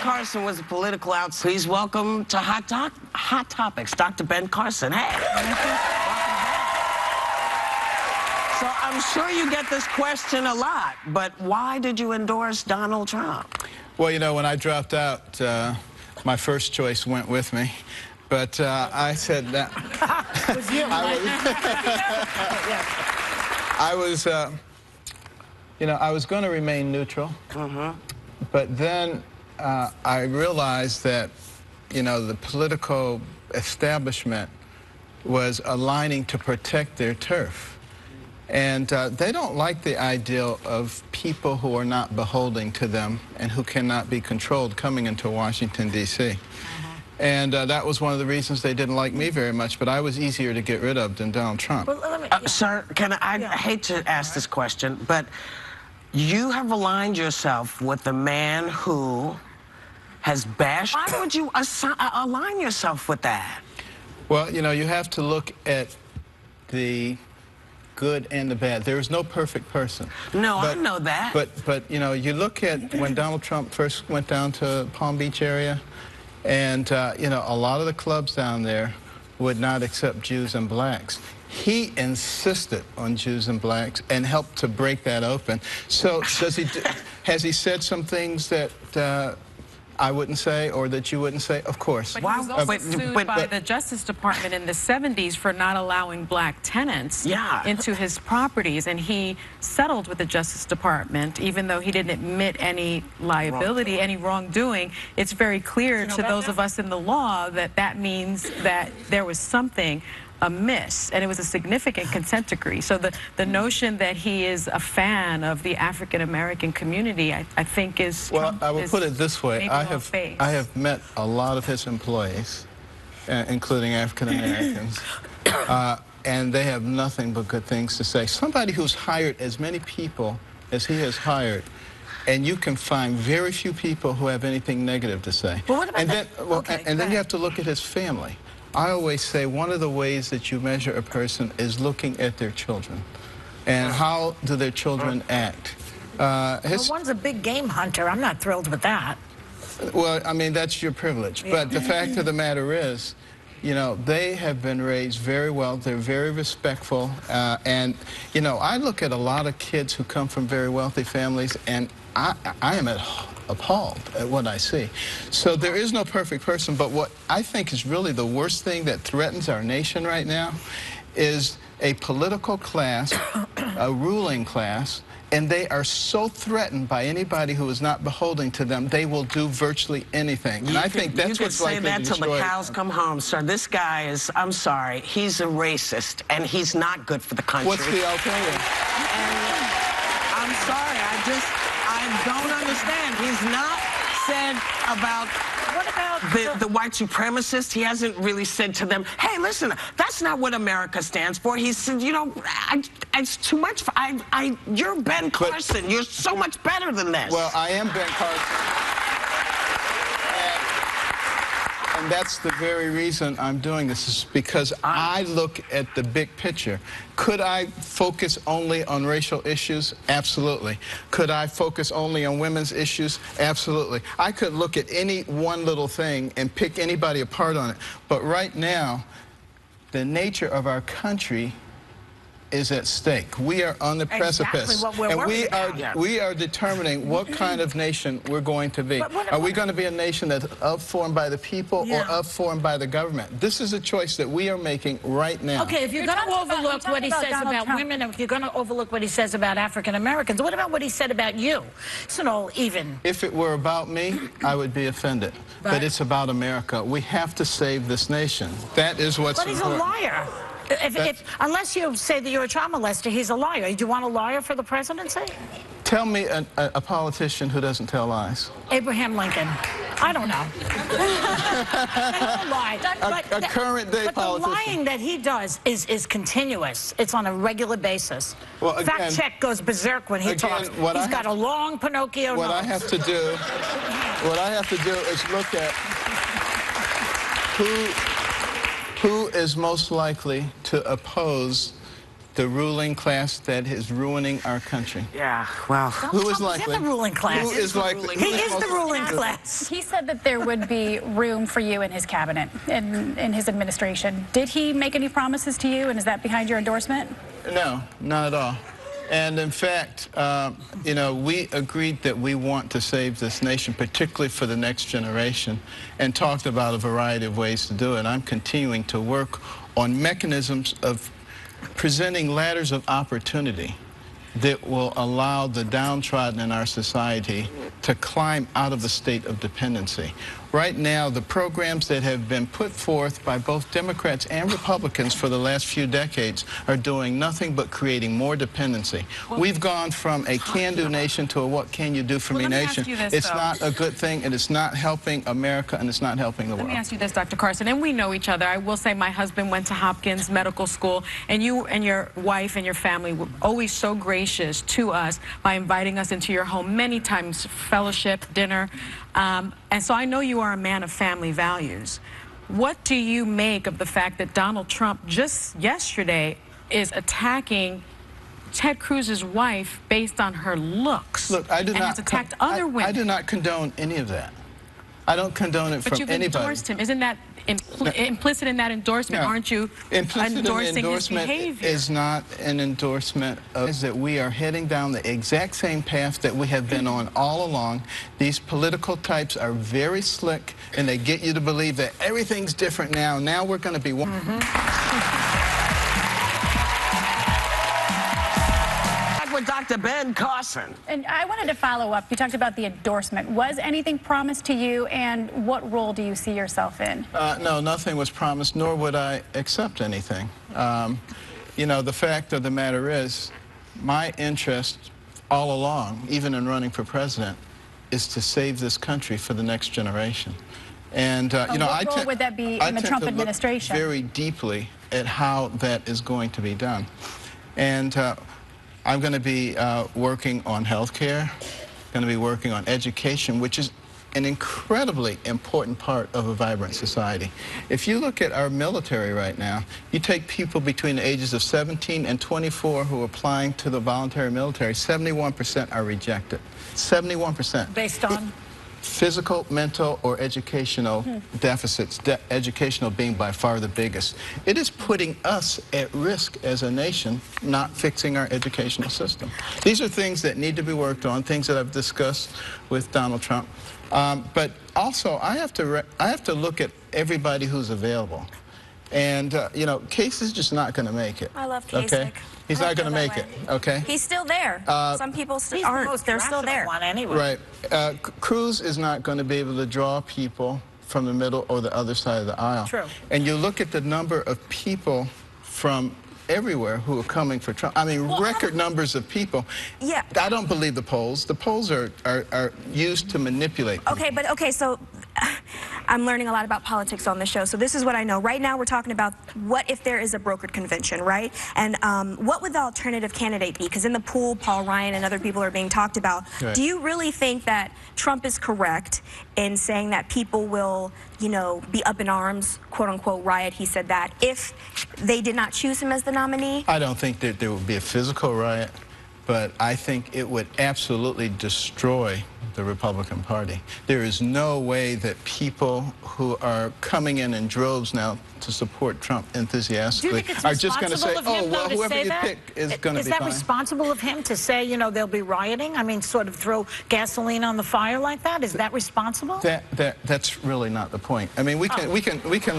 Carson was a political outsider. Please welcome to Hot Topics, Dr. Ben Carson. Hey. So I'm sure you get this question a lot, but why did you endorse Donald Trump? Well, you know, when I dropped out, my first choice went with me. But I said that It was you, I was going to remain neutral. But then I realized that, you know, the political establishment was aligning to protect their turf. And they don't like the idea of people who are not beholden to them and who cannot be controlled coming into Washington, D.C. And that was one of the reasons they didn't like me very much, but I was easier to get rid of than Donald Trump. Well, sir, I hate to ask this question, but you have aligned yourself with the man who has bashed. Why would you align yourself with that? Well, you know, you have to look at the good and the bad. There is no perfect person. No, I know that. But you know, you look at when Donald Trump first went down to Palm Beach area, and you know, a lot of the clubs down there would not accept Jews and blacks. He insisted on Jews and blacks and helped to break that open. So has he said some things that I wouldn't say or that you wouldn't say? Of course. But he was also sued by the Justice Department in the 70s for not allowing black tenants into his properties, and he settled with the Justice Department even though he didn't admit any liability, any wrongdoing. It's very clear to those of us in the law that that means that there was something amiss, and it was a significant consent decree. So the notion that he is a fan of the African-American community, I think is... Well, I will put it this way. I have met a lot of his employees, including African-Americans, and they have nothing but good things to say. Somebody who's hired as many people as he has hired, and you can find very few people who have anything negative to say. Well, what about then you have to look at his family. I always say one of the ways that you measure a person is looking at their children. And how do their children act? Well, one's a big game hunter. I'm not thrilled with that. Well, I mean, that's your privilege. But the fact of the matter is, you know, they have been raised very well. They're very respectful. And, you know, I look at a lot of kids who come from very wealthy families, and I am appalled at what I see. So there is no perfect person, but what I think is really the worst thing that threatens our nation right now is a political class, a ruling class, and they are so threatened by anybody who is not beholden to them, they will do virtually anything. And I think that's what's likely to destroy. You can say that till the cows come home, sir. This guy is, I'm sorry, he's a racist, and he's not good for the country. What's the alternative? I'm sorry, I don't understand. He's not said about the white supremacists. He hasn't really said to them, hey, listen, that's not what America stands for. He said, you know, it's too much. You're Ben Carson. You're so much better than this. Well, I am Ben Carson. And that's the very reason I'm doing this, is because I look at the big picture. Could I focus only on racial issues? Absolutely. Could I focus only on women's issues? Absolutely. I could look at any one little thing and pick anybody apart on it. But right now, the nature of our country is at stake. We are on the precipice, and we are determining what kind of nation we're going to be. Are we going to be a nation that's upformed by the people or upformed by the government? This is a choice that we are making right now. Okay, if you're going to overlook what he says about women, if you're going to overlook what he says about African Americans, what about what he said about you? It's all even. If it were about me, I would be offended. But it's about America. We have to save this nation. That is what's important. But he's a liar. Unless you say that you're a child molester, he's a liar. Do you want a liar for the presidency? Tell me a politician who doesn't tell lies. Abraham Lincoln. I don't know. A current day politician. But the lying that he does is continuous. It's on a regular basis. Well, again, Fact check goes berserk when he talks. He's got a long Pinocchio nose. What I have to do is look at who is most likely to oppose the ruling class that is ruining our country. Yeah, well, who is likely? In the ruling class. Who is likely? He is the ruling class. He said that there would be room for you in his cabinet, in his administration. Did he make any promises to you, and is that behind your endorsement? No, not at all. And in fact, you know, we agreed that we want to save this nation, particularly for the next generation, and talked about a variety of ways to do it. I'm continuing to work on mechanisms of presenting ladders of opportunity that will allow the downtrodden in our society to climb out of the state of dependency. Right now, the programs that have been put forth by both Democrats and Republicans for the last few decades are doing nothing but creating more dependency. We've gone from a can-do nation to a what can you do for me nation. It's not a good thing, and it's not helping America, and it's not helping the world. Let me ask you this, Dr. Carson, and we know each other. I will say my husband went to Hopkins Medical School, and you and your wife and your family were always so gracious to us by inviting us into your home many times, fellowship, dinner. And so I know you are a man of family values. What do you make of the fact that Donald Trump just yesterday is attacking Ted Cruz's wife based on her looks? Look, I do and not has attacked other women. I do not condone any of that. I don't condone it from anybody. But you've endorsed him. Isn't that implicit in that endorsement? No. Aren't you implicit endorsing in the endorsement his behavior? Is not an endorsement of that we are heading down the exact same path that we have been on all along. These political types are very slick, and they get you to believe that everything's different now. Now we're going to be one. with Dr. Ben Carson. And I wanted to follow up. You talked about the endorsement. Was anything promised to you, and what role do you see yourself in? No, nothing was promised, nor would I accept anything. You know, the fact of the matter is, my interest all along, even in running for president, is to save this country for the next generation. And, you know, what role would that be in the Trump administration? Very deeply at how that is going to be done. And I'm going to be working on health care, going to be working on education, which is an incredibly important part of a vibrant society. If you look at our military right now, you take people between the ages of 17 and 24 who are applying to the voluntary military, 71% are rejected. 71%. Based on? Physical, mental, or educational deficits, educational being by far the biggest. It is putting us at risk as a nation, not fixing our educational system. These are things that need to be worked on, things that I've discussed with Donald Trump. But also, I have to look at everybody who's available. And, you know, Kasich is just not going to make it. I love Kasich. Okay? He's not going to make it, okay? He's still there. Some people aren't. They're still there. Anyway. Right. Cruz is not going to be able to draw people from the middle or the other side of the aisle. True. And you look at the number of people from everywhere who are coming for Trump. I mean, record numbers of people. Yeah. I don't believe the polls. The polls are used to manipulate people. Okay, but okay, so I'm learning a lot about politics on this show. So this is what I know. Right now we're talking about what if there is a brokered convention, right? And what would the alternative candidate be? Because in the pool, Paul Ryan and other people are being talked about. Right. Do you really think that Trump is correct in saying that people will, you know, be up in arms, quote unquote riot, he said that, if they did not choose him as the nominee? I don't think that there would be a physical riot, but I think it would absolutely destroy the Republican Party. There is no way that people who are coming in droves now to support Trump enthusiastically are just going to say, oh, well, whoever you pick is going to be fine. Is that responsible of him to say, you know, they'll be rioting? I mean, sort of throw gasoline on the fire like that? Is that responsible? That's really not the point. I mean, we can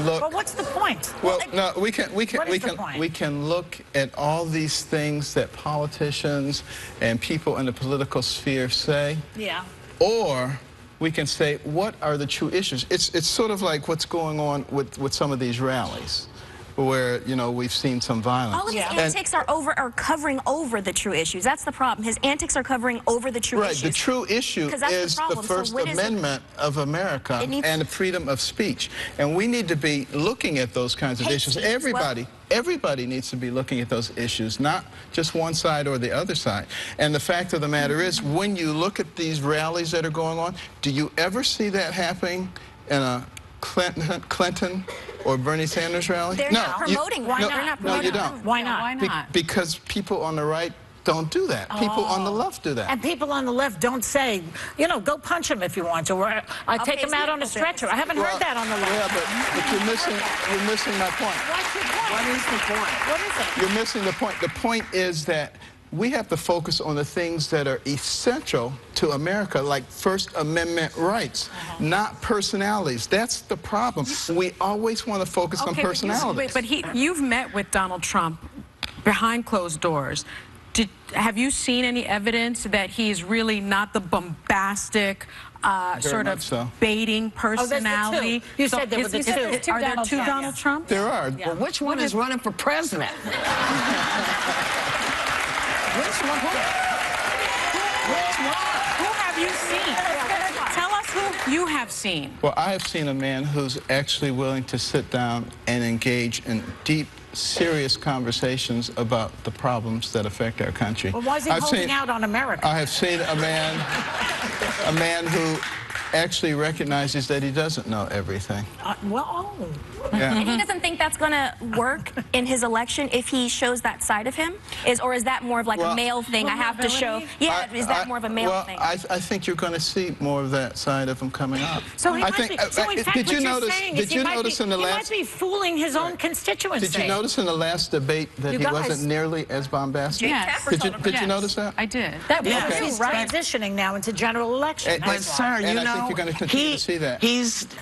look. Well, what's the point? Well, no, we can look at all these things that politicians and people in the political sphere say. Yeah. Or we can say, what are the true issues? It's sort of like what's going on with some of these rallies, where, you know, we've seen some violence. All of his antics are covering over the true issues. That's the problem. His antics are covering over the true issues. Right. The true issue is the First Amendment of America and the freedom of speech. And we need to be looking at those kinds of issues. Everybody needs to be looking at those issues, not just one side or the other side. And the fact of the matter is, when you look at these rallies that are going on, do you ever see that happening in a Clinton or Bernie Sanders rally? They're not promoting one. They're not no, you promoting don't. one. Why not? Why not? Because people on the right don't do that. People on the left do that. And people on the left don't say, you know, go punch him if you want to, or I take him out on a stretcher. I haven't heard that on the left. Yeah, but you're missing my point. What's your point? What is the point? What is it? You're missing the point. The point is that we have to focus on the things that are essential to America, like First Amendment rights, not personalities. That's the problem. We always want to focus on personalities. But you've met with Donald Trump behind closed doors. Have you seen any evidence that he's really not the bombastic, sort of baiting personality? You said there was two. Are there two Donald Trumps? There are. Well, which one is running for president? Which one? Who have you seen? Tell us who you have seen. Well, I have seen a man who's actually willing to sit down and engage in deep, serious conversations about the problems that affect our country. Well, why is he holding out on America? I have seen a man who actually recognizes that he doesn't know everything. And he doesn't think that's going to work in his election if he shows that side of him? Or is that more of like a male thing I have to show? Yeah, is that more of a male thing? I think you're going to see more of that side of him coming up. So he might be, so in fact, did you what notice, you're saying did is you he notice in the last... He might be fooling his own constituency. Did you notice in the last debate that he wasn't nearly as bombastic? Yes. Did you notice that? I did. That was he's transitioning now into general election. But sir, you know, I think you're going to continue to see that.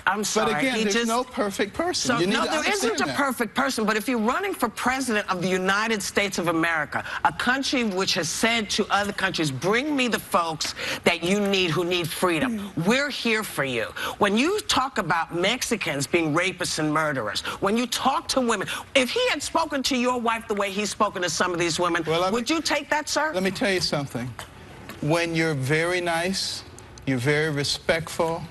I'm sorry. But again, there's no perfect person. So, you need no, to there isn't a that. perfect person, but if you're running for president of the United States of America, a country which has said to other countries, bring me the folks that you need who need freedom. We're here for you. When you talk about Mexicans being rapists and murderers, when you talk to women, if he had spoken to your wife the way he's spoken to some of these women, would you take that, sir? Let me tell you something. When you're very nice, you're very respectful,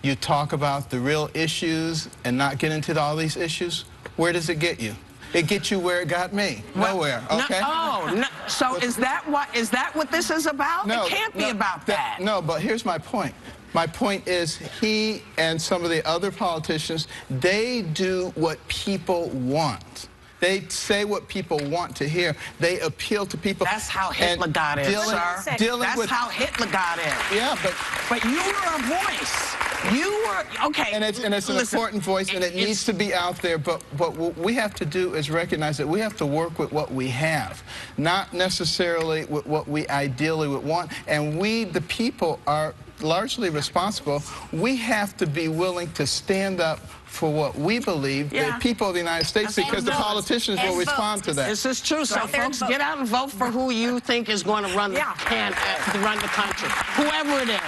you talk about the real issues and not get into all these issues, where does it get you? It gets you where it got me. Nowhere, okay? No, so is that what this is about? No, it can't be about that. No, but here's my point. My point is he and some of the other politicians, they do what people want. They say what people want to hear. They appeal to people. That's how Hitler got in, sir. That's how Hitler got in. Yeah, but you were a voice. You were, okay. And it's an important voice, and it needs to be out there. But what we have to do is recognize that we have to work with what we have, not necessarily with what we ideally would want. And we, the people, are largely responsible. We have to be willing to stand up for what we believe, the people of the United States, because the politicians will respond to that. This is true. So, folks, get out and vote for who you think is going to run the country, whoever it is.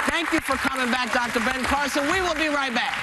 Thank you for coming back, Dr. Ben Carson. We will be right back.